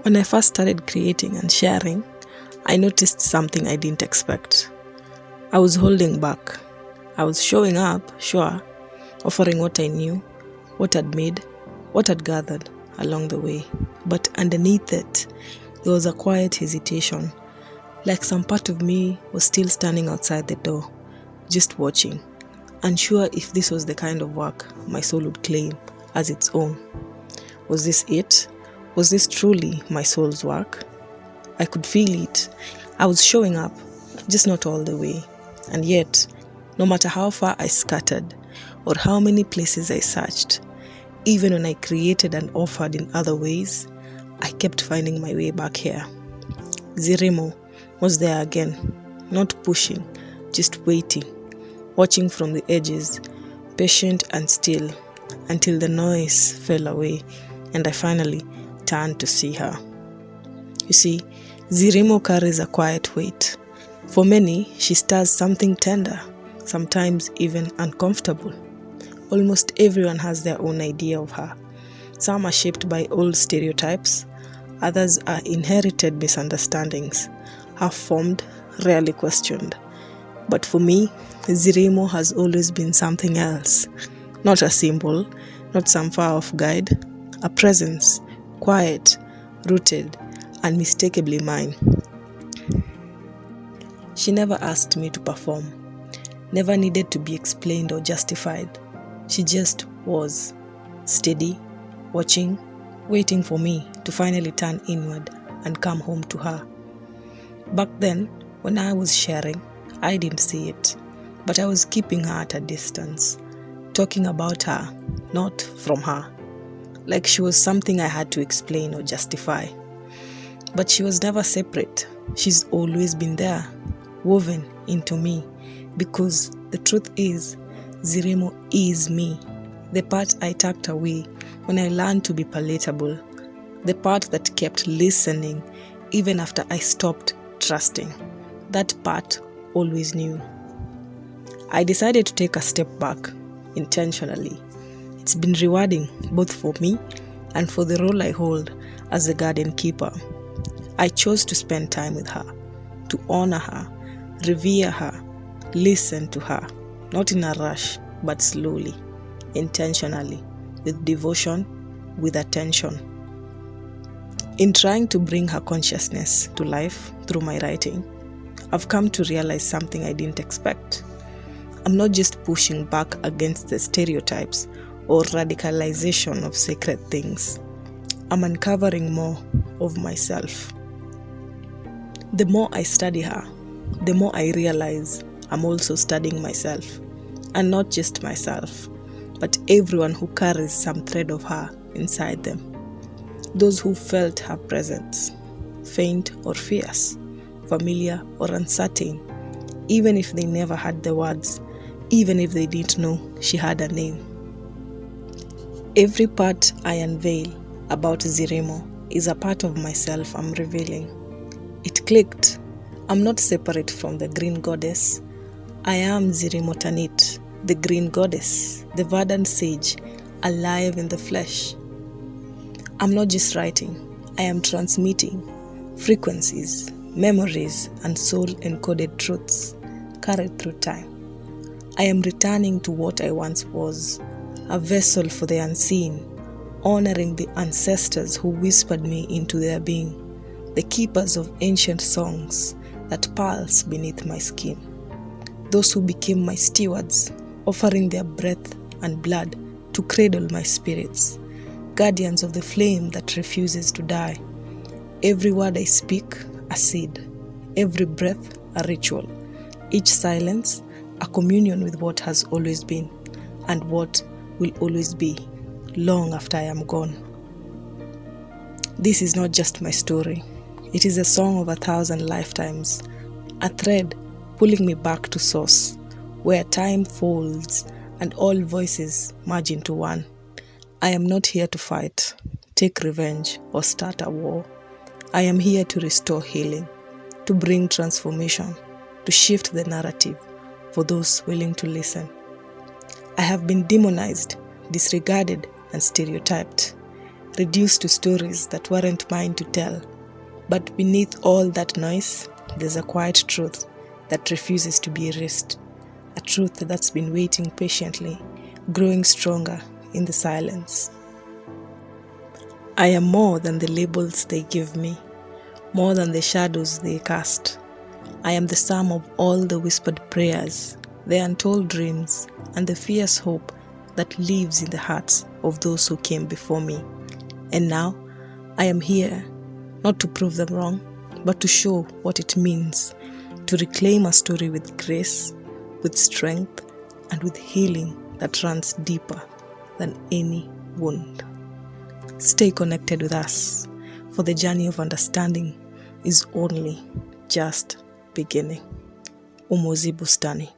When I first started creating and sharing, I noticed something I didn't expect. I was holding back. I was showing up, sure, offering what I knew, what I'd made, what I'd gathered along the way. But underneath it, there was a quiet hesitation, like some part of me was still standing outside the door, just watching, unsure if this was the kind of work my soul would claim as its own. Was this it? Was this truly my soul's work? I could feel it. I was showing up, just not all the way. And yet, no matter how far I scattered or how many places I searched, even when I created and offered in other ways, I kept finding my way back here. Zirimo was there again, not pushing, just waiting, watching from the edges, patient and still, until the noise fell away and I finally turned to see her. You see, Zirimo carries a quiet weight. For many, she stirs something tender, sometimes even uncomfortable. Almost everyone has their own idea of her. Some are shaped by old stereotypes, others are inherited misunderstandings, half-formed, rarely questioned. But for me, Zirimo has always been something else. Not a symbol, not some far-off guide, a presence, quiet, rooted, unmistakably mine. She never asked me to perform, never needed to be explained or justified. She just was, steady, watching, waiting for me to finally turn inward and come home to her. Back then, when I was sharing, I didn't see it, but I was keeping her at a distance, talking about her, not from her, like she was something I had to explain or justify. But she was never separate. She's always been there, woven into me, because the truth is, Zirimo is me, the part I tucked away when I learned to be palatable, the part that kept listening even after I stopped trusting. That part always knew. I decided to take a step back, intentionally. It's been rewarding both for me and for the role I hold as the garden keeper. I chose to spend time with her, to honor her, revere her, listen to her, not in a rush, but slowly, intentionally, with devotion, with attention. In trying to bring her consciousness to life through my writing, I've come to realize something I didn't expect. I'm not just pushing back against the stereotypes or radicalization of sacred things. I'm uncovering more of myself. The more I study her, the more I realize I'm also studying myself. And not just myself, but everyone who carries some thread of her inside them. Those who felt her presence, faint or fierce, familiar or uncertain, even if they never had the words, even if they didn't know she had a name. Every part I unveil about Zirimo is a part of myself I'm revealing. It clicked. I'm not separate from the green goddess. I am Zirimo Tanit, the green goddess, the verdant sage, alive in the flesh. I'm not just writing, I am transmitting frequencies, memories, and soul-encoded truths carried through time. I am returning to what I once was, a vessel for the unseen, honoring the ancestors who whispered me into their being, the keepers of ancient songs that pulse beneath my skin, those who became my stewards, offering their breath and blood to cradle my spirits, guardians of the flame that refuses to die. Every word I speak, a seed. Every breath, a ritual. Each silence, a communion with what has always been and what will always be, long after I am gone. This is not just my story. It is a song of 1,000 lifetimes, a thread pulling me back to source, where time folds and all voices merge into one. I am not here to fight, take revenge, or start a war. I am here to restore healing, to bring transformation, to shift the narrative for those willing to listen. I have been demonized, disregarded, and stereotyped. reduced to stories that weren't mine to tell. But beneath all that noise, there's a quiet truth that refuses to be erased. A truth that's been waiting patiently, growing stronger in the silence. I am more than the labels they give me, more than the shadows they cast. I am the sum of all the whispered prayers, the untold dreams, and the fierce hope that lives in the hearts of those who came before me. And now, I am here, not to prove them wrong, but to show what it means to reclaim a story with grace, with strength, and with healing that runs deeper than any wound. Stay connected with us, for the journey of understanding is only just beginning. Umuzi Bustani.